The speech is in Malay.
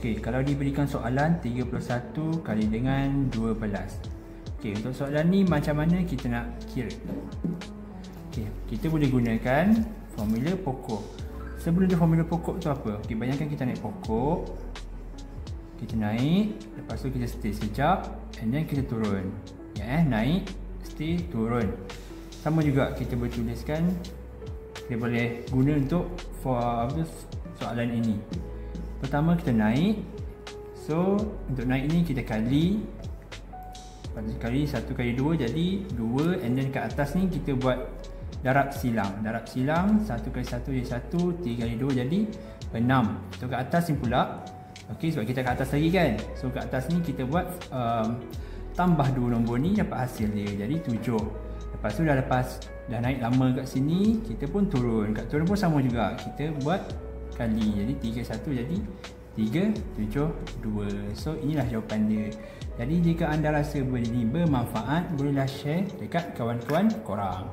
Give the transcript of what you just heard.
Okey, kalau diberikan soalan 31 kali dengan 12. Okey, untuk soalan ni macam mana kita nak kira? Okey, kita boleh gunakan formula pokok. Sebelum dia formula pokok tu apa? Okey, bayangkan kita naik pokok. Kita naik, lepas tu kita stay sekejap and then kita turun. Ya, naik, stay, turun. Sama juga kita boleh tuliskan, kita boleh guna untuk soalan ini. Pertama kita naik. So untuk naik ni kita kali, lepas tu kali 1 kali 2 jadi 2, and then kat atas ni kita buat darab silang. Darab silang 1 kali 1 jadi 1, 3 kali 2 jadi 6. So kat atas ni pula, okey, sebab kita kat atas lagi kan. So kat atas ni kita buat tambah 2 nombor ni dapat hasil dia jadi 7. Lepas tu dah naik lama kat sini, kita pun turun. Kat turun pun sama juga, kita buat kali, jadi 3 1 jadi 3 7 2. So inilah jawapan dia. Jadi jika anda rasa benda ini bermanfaat, bolehlah share dekat kawan-kawan korang.